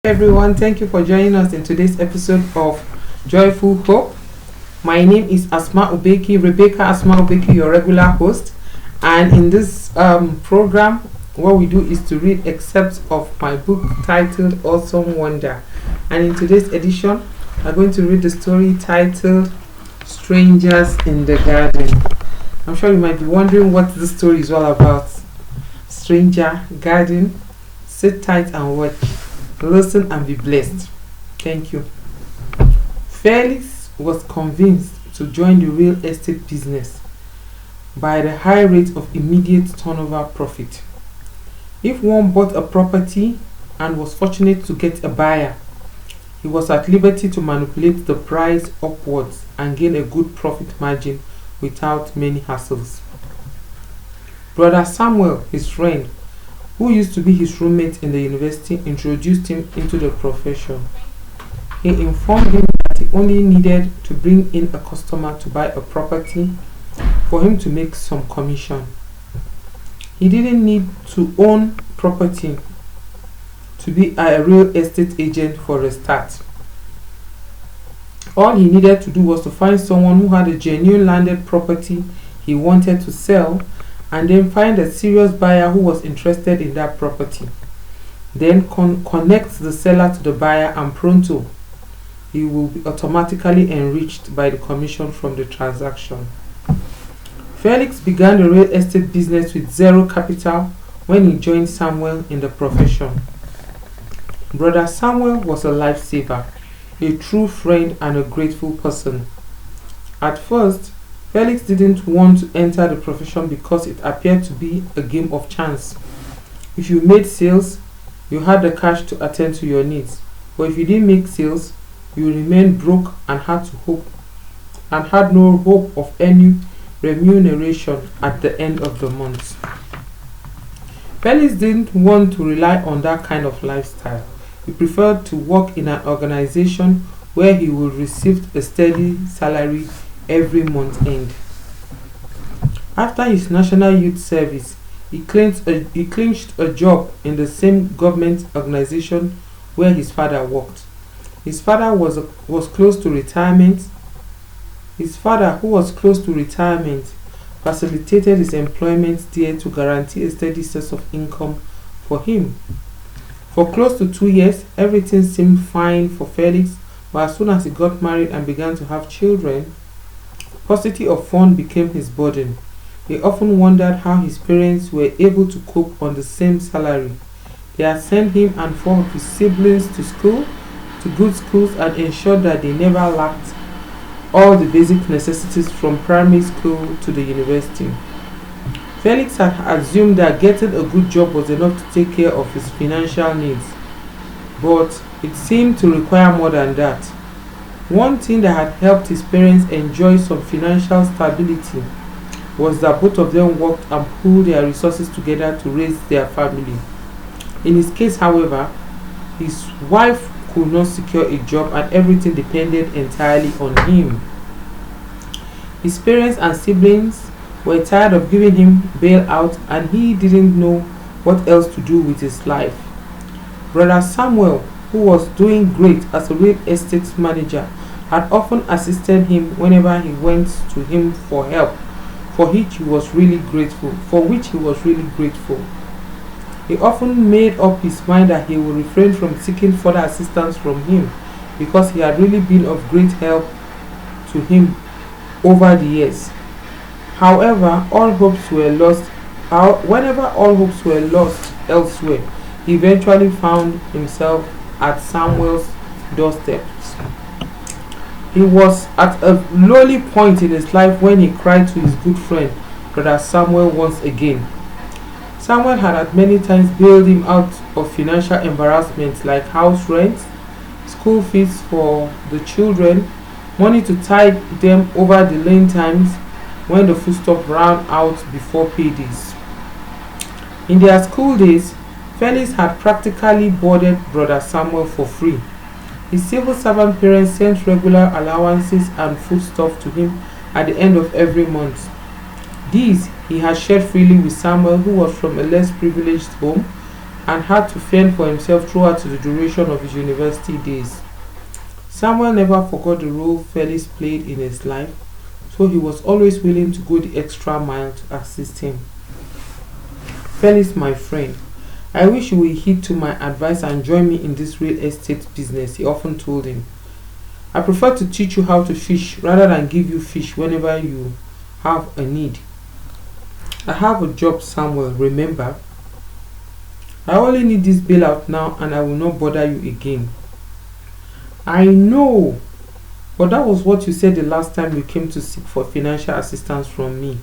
Everyone, thank you for joining us in today's episode of Joyful Hope. My name is Rebecca Asma'u, your regular host. And in this program, what we do is to read excerpts of my book titled Awesome Wonder. And in today's edition, I'm going to read the story titled Strangers in the Garden. I'm sure you might be wondering what this story is all about. Stranger, garden, sit tight and watch. Listen and be blessed. Thank you. Felix was convinced to join the real estate business by the high rate of immediate turnover profit. If one bought a property and was fortunate to get a buyer, he was at liberty to manipulate the price upwards and gain a good profit margin without many hassles. Brother Samuel, his friend, who used to be his roommate in the university, introduced him into the profession. He informed him that he only needed to bring in a customer to buy a property for him to make some commission. He didn't need to own property to be a real estate agent for a start. All he needed to do was to find someone who had a genuine landed property he wanted to sell, and then find a serious buyer who was interested in that property. Then connect the seller to the buyer, and pronto, he will be automatically enriched by the commission from the transaction. Felix began the real estate business with zero capital when he joined Samuel in the profession. Brother Samuel was a lifesaver, a true friend, and a grateful person. At first, Felix didn't want to enter the profession because it appeared to be a game of chance. If you made sales, you had the cash to attend to your needs. But if you didn't make sales, you remained broke and had no hope of any remuneration at the end of the month. Felix didn't want to rely on that kind of lifestyle. He preferred to work in an organization where he would receive a steady salary every month end. After his National Youth Service, he clinched a job in the same government organization where his father worked. His father, who was close to retirement, facilitated his employment there to guarantee a steady source of income for him. For close to 2 years, everything seemed fine for Felix, but as soon as he got married and began to have children, paucity of funds became his burden. He often wondered how his parents were able to cope on the same salary. They had sent him and 4 of his siblings to good schools, and ensured that they never lacked all the basic necessities from primary school to the university. Felix had assumed that getting a good job was enough to take care of his financial needs, but it seemed to require more than that. One thing that had helped his parents enjoy some financial stability was that both of them worked and pooled their resources together to raise their family. In his case, however, his wife could not secure a job and everything depended entirely on him. His parents and siblings were tired of giving him bailout, and he didn't know what else to do with his life. Brother Samuel, who was doing great as a real estate manager, had often assisted him whenever he went to him for help, for which he was really grateful. He often made up his mind that he would refrain from seeking further assistance from him, because he had really been of great help to him over the years. Whenever all hopes were lost elsewhere, he eventually found himself at Samuel's doorstep. He was at a lowly point in his life when he cried to his good friend, Brother Samuel, once again. Samuel had many times bailed him out of financial embarrassments like house rent, school fees for the children, money to tide them over the lean times when the foodstuff ran out before paydays. In their school days, Felix had practically boarded Brother Samuel for free. His civil servant parents sent regular allowances and foodstuff to him at the end of every month. These he had shared freely with Samuel, who was from a less privileged home, and had to fend for himself throughout the duration of his university days. Samuel never forgot the role Felix played in his life, so he was always willing to go the extra mile to assist him. Felix, my friend, I wish you would heed to my advice and join me in this real estate business, he often told him. I prefer to teach you how to fish rather than give you fish whenever you have a need. I have a job, Samuel, remember? I only need this bailout now and I will not bother you again. I know, but that was what you said the last time you came to seek for financial assistance from me.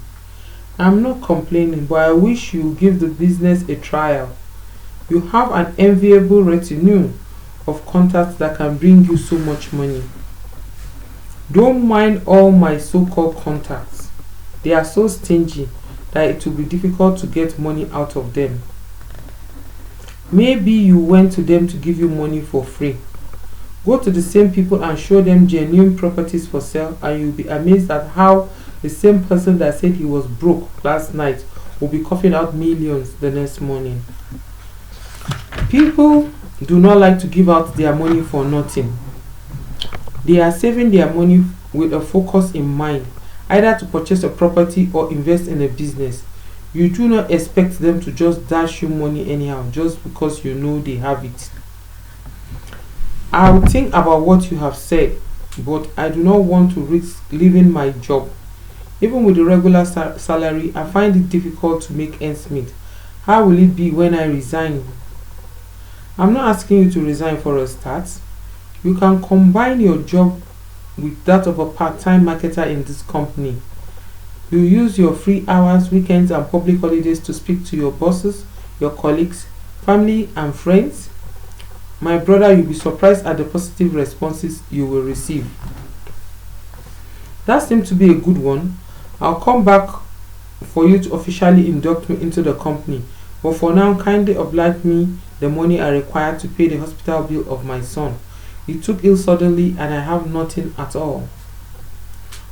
I'm not complaining, but I wish you would give the business a trial. You have an enviable retinue of contacts that can bring you so much money. Don't mind all my so-called contacts. They are so stingy that it will be difficult to get money out of them. Maybe you went to them to give you money for free. Go to the same people and show them genuine properties for sale, and you'll be amazed at how the same person that said he was broke last night will be coughing out millions the next morning. People do not like to give out their money for nothing. They are saving their money with a focus in mind, either to purchase a property or invest in a business. You do not expect them to just dash you money anyhow just because you know they have it. I will think about what you have said, but I do not want to risk leaving my job. Even with the regular salary, I find it difficult to make ends meet. How will it be when I resign? I'm not asking you to resign for a start. You can combine your job with that of a part-time marketer in this company. You use your free hours, weekends and public holidays to speak to your bosses, your colleagues, family and friends. My brother, you'll be surprised at the positive responses you will receive. That seems to be a good one. I'll come back for you to officially induct me into the company, but for now kindly oblige me the money I require to pay the hospital bill of my son. He took ill suddenly and I have nothing at all.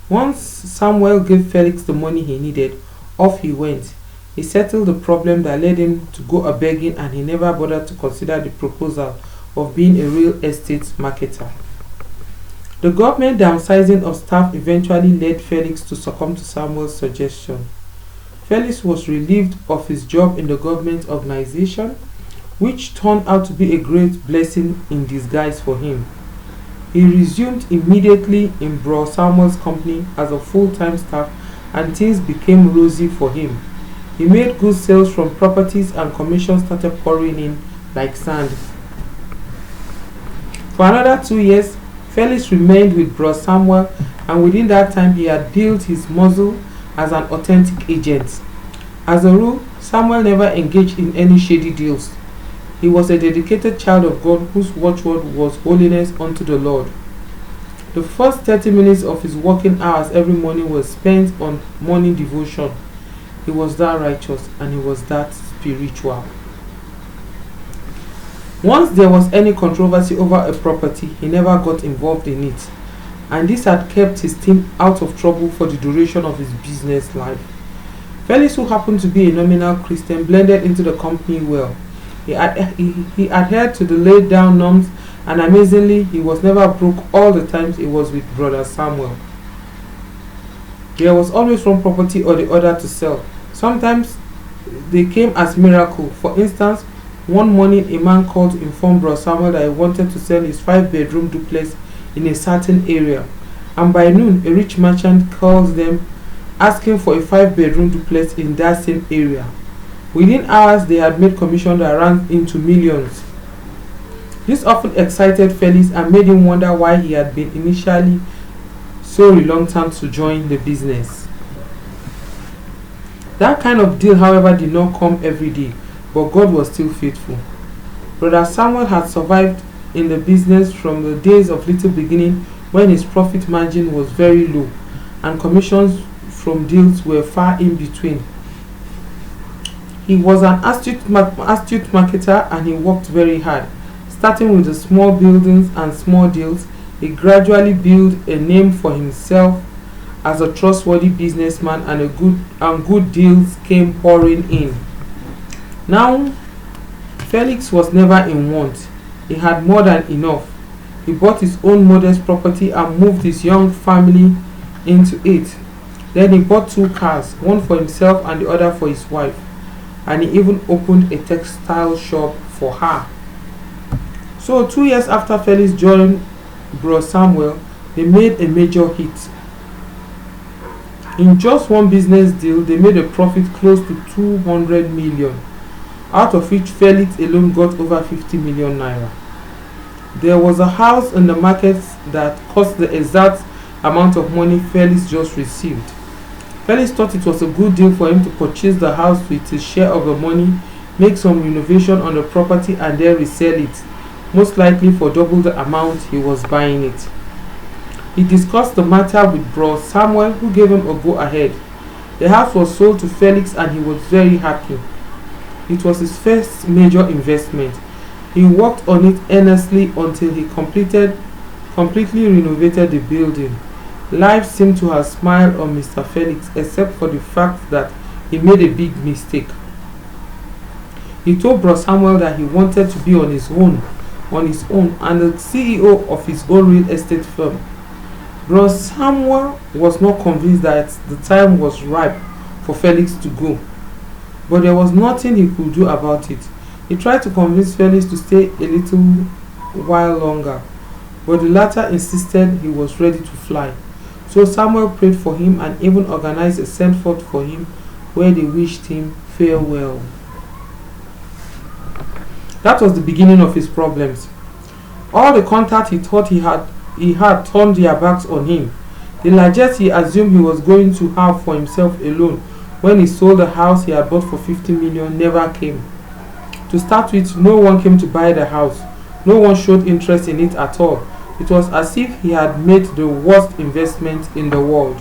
Once Samuel gave Felix the money he needed, off he went. He settled the problem that led him to go a-begging, and he never bothered to consider the proposal of being a real estate marketer. The government downsizing of staff eventually led Felix to succumb to Samuel's suggestion. Felix was relieved of his job in the government organization, which turned out to be a great blessing in disguise for him. He resumed immediately in Bro Samuel's company as a full-time staff, and things became rosy for him. He made good sales from properties and commissions started pouring in like sand. For another 2 years, Felix remained with Bro Samuel, and within that time he had built his muscle as an authentic agent. As a rule, Samuel never engaged in any shady deals. He was a dedicated child of God whose watchword was holiness unto the Lord. The first 30 minutes of his working hours every morning were spent on morning devotion. He was that righteous and he was that spiritual. Once there was any controversy over a property, he never got involved in it, and this had kept his team out of trouble for the duration of his business life. Felix, who happened to be a nominal Christian, blended into the company well. He adhered to the laid down norms, and amazingly, he was never broke all the times he was with Brother Samuel. There was always one property or the other to sell. Sometimes they came as miracle. For instance, one morning a man called to inform Brother Samuel that he wanted to sell his 5-bedroom duplex in a certain area, and by noon a rich merchant calls them asking for a 5-bedroom duplex in that same area. Within hours, they had made commission that ran into millions. This often excited Felix and made him wonder why he had been initially so reluctant to join the business. That kind of deal, however, did not come every day, but God was still faithful. Brother Samuel had survived in the business from the days of little beginning, when his profit margin was very low and commissions from deals were far in between. He was an astute marketer, and he worked very hard. Starting with the small buildings and small deals, he gradually built a name for himself as a trustworthy businessman, and good deals came pouring in. Now, Felix was never in want. He had more than enough. He bought his own modest property and moved his young family into it. Then he bought 2 cars, one for himself and the other for his wife. And he even opened a textile shop for her. So 2 years after Felix joined Bro Samuel, they made a major hit. In just one business deal, they made a profit close to 200 million, out of which Felix alone got over 50 million naira. There was a house in the market that cost the exact amount of money Felix just received. Felix thought it was a good deal for him to purchase the house with his share of the money, make some renovation on the property and then resell it, most likely for double the amount he was buying it. He discussed the matter with Bro Samuel, who gave him a go-ahead. The house was sold to Felix and he was very happy. It was his first major investment. He worked on it earnestly until he completely renovated the building. Life seemed to have smiled on Mr. Felix, except for the fact that he made a big mistake. He told Bro Samuel that he wanted to be on his own and the CEO of his own real estate firm. Bro Samuel was not convinced that the time was ripe for Felix to go, but there was nothing he could do about it. He tried to convince Felix to stay a little while longer, but the latter insisted he was ready to fly. So Samuel prayed for him and even organized a send forth for him where they wished him farewell. That was the beginning of his problems. All the contacts he thought he had turned their backs on him. The largest he assumed he was going to have for himself alone when he sold the house he had bought for 50 million never came. To start with, no one came to buy the house. No one showed interest in it at all. It was as if he had made the worst investment in the world.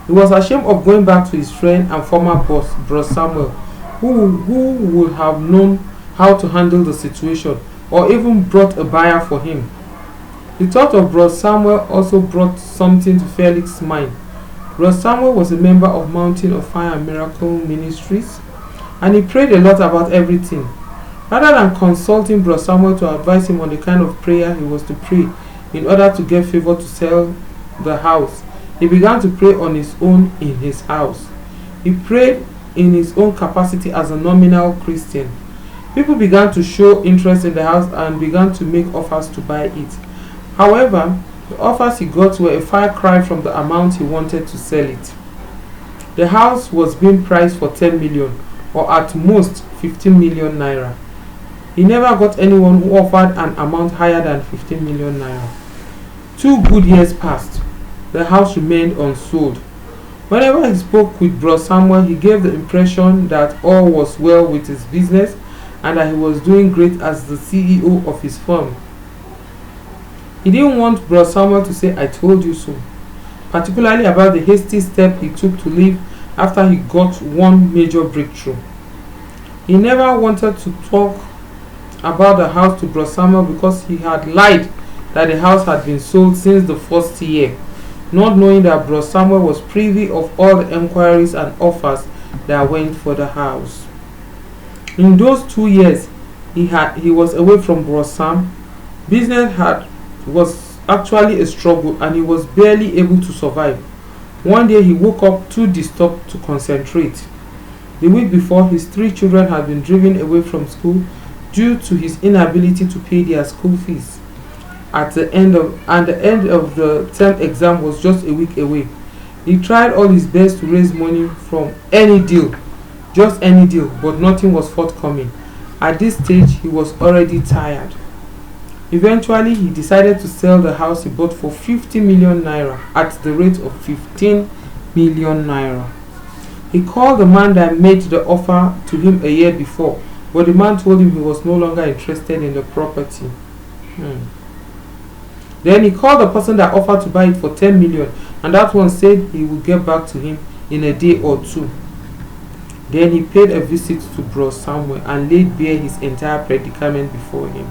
He was ashamed of going back to his friend and former boss, Bro Samuel, who would have known how to handle the situation or even brought a buyer for him. The thought of Bro Samuel also brought something to Felix's mind. Bro Samuel was a member of Mountain of Fire and Miracle Ministries, and he prayed a lot about everything. Rather than consulting Bro Samuel to advise him on the kind of prayer he was to pray in order to get favor to sell the house, he began to pray on his own in his house. He prayed in his own capacity as a nominal Christian. People began to show interest in the house and began to make offers to buy it. However, the offers he got were a far cry from the amount he wanted to sell it. The house was being priced for 10 million, or at most 15 million naira. He never got anyone who offered an amount higher than 15 million naira. 2 good years passed. The house remained unsold. Whenever he spoke with Bro Samuel, he gave the impression that all was well with his business and that he was doing great as the CEO of his firm. He didn't want Bro Samuel to say, "I told you so," particularly about the hasty step he took to leave after he got one major breakthrough. He never wanted to talk about the house to Bro Samuel because he had lied that the house had been sold since the first year, not knowing that Bro Samuel was privy of all the enquiries and offers that went for the house. In those 2 years he was away from Bro Sam, business was actually a struggle and he was barely able to survive. One day he woke up too disturbed to concentrate. The week before, his 3 children had been driven away from school due to his inability to pay their school fees. The end of the term exam was just a week away. He tried all his best to raise money from any deal, just any deal, but nothing was forthcoming. At this stage, he was already tired. Eventually, he decided to sell the house he bought for 50 million naira at the rate of 15 million naira. He called the man that made the offer to him a year before, but the man told him he was no longer interested in the property. Then he called the person that offered to buy it for 10 million, and that one said he would get back to him in a day or 2. Then he paid a visit to Bro Samuel and laid bare his entire predicament before him.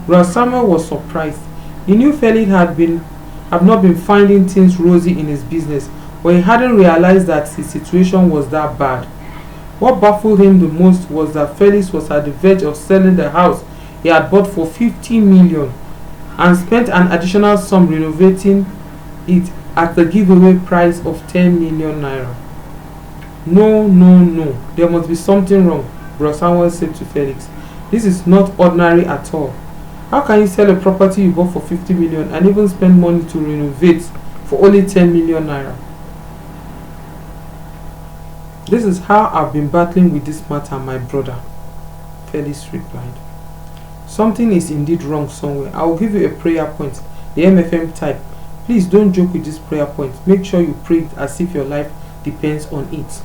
Bro Samuel was surprised. He knew Felix had not been finding things rosy in his business, but he hadn't realized that his situation was that bad. What baffled him the most was that Felix was at the verge of selling the house he had bought for 50 million and spent an additional sum renovating it at the giveaway price of 10 million naira. No, no, no. There must be something wrong, Bro Samuel said to Felix. This is not ordinary at all. How can you sell a property you bought for 50 million and even spend money to renovate for only 10 million naira? This is how I've been battling with this matter, my brother, Felix replied. Something is indeed wrong somewhere. I will give you a prayer point, the MFM type. Please don't joke with this prayer point. Make sure you pray it as if your life depends on it.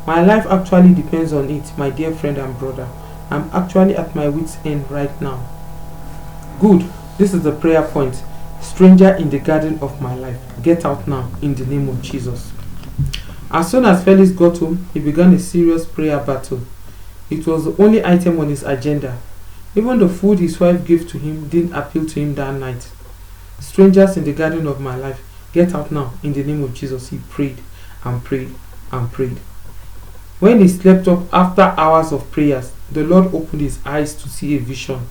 My life actually depends on it, my dear friend and brother. I'm actually at my wit's end right now. Good. This is the prayer point. Stranger in the garden of my life. Get out now in the name of Jesus. As soon as Felix got home, he began a serious prayer battle. It was the only item on his agenda. Even the food his wife gave to him didn't appeal to him that night. Strangers in the garden of my life, get out now in the name of Jesus. He prayed and prayed and prayed. When he slept up after hours of prayers, the Lord opened his eyes to see a vision.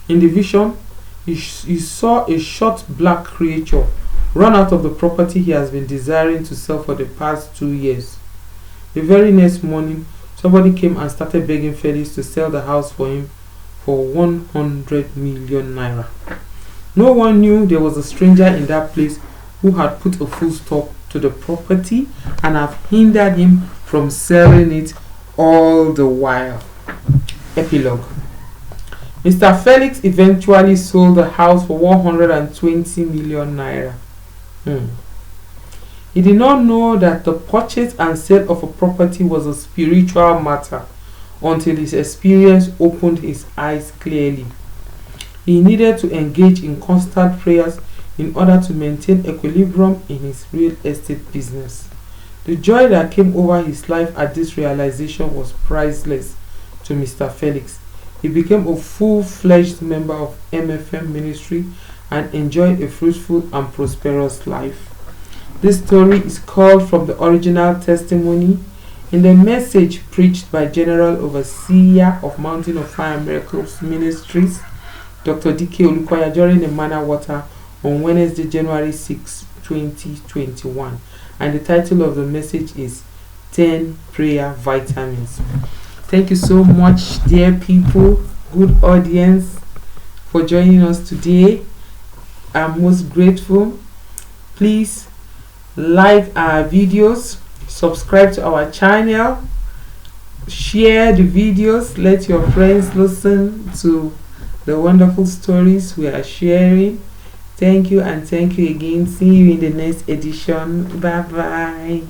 In the vision, he saw a short black creature run out of the property he has been desiring to sell for the past 2 years. The very next morning, somebody came and started begging Felix to sell the house for him for 100 million naira. No one knew there was a stranger in that place who had put a full stop to the property and have hindered him from selling it all the while. Epilogue. Mr. Felix eventually sold the house for 120 million naira. He did not know that the purchase and sale of a property was a spiritual matter until his experience opened his eyes clearly. He needed to engage in constant prayers in order to maintain equilibrium in his real estate business. The joy that came over his life at this realization was priceless to Mr. Felix. He became a full-fledged member of MFM ministry and enjoyed a fruitful and prosperous life. This story is called from the original testimony in the message preached by General Overseer of Mountain of Fire and Miracles Ministries, Dr. D.K. Olukoya, during the Manna Water on Wednesday, January 6, 2021. And the title of the message is 10 Prayer Vitamins. Thank you so much, dear people, good audience, for joining us today. I'm most grateful. Please like our videos, subscribe to our channel, share the videos, let your friends listen to the wonderful stories we are sharing. Thank you and thank you again. See you in the next edition. Bye bye.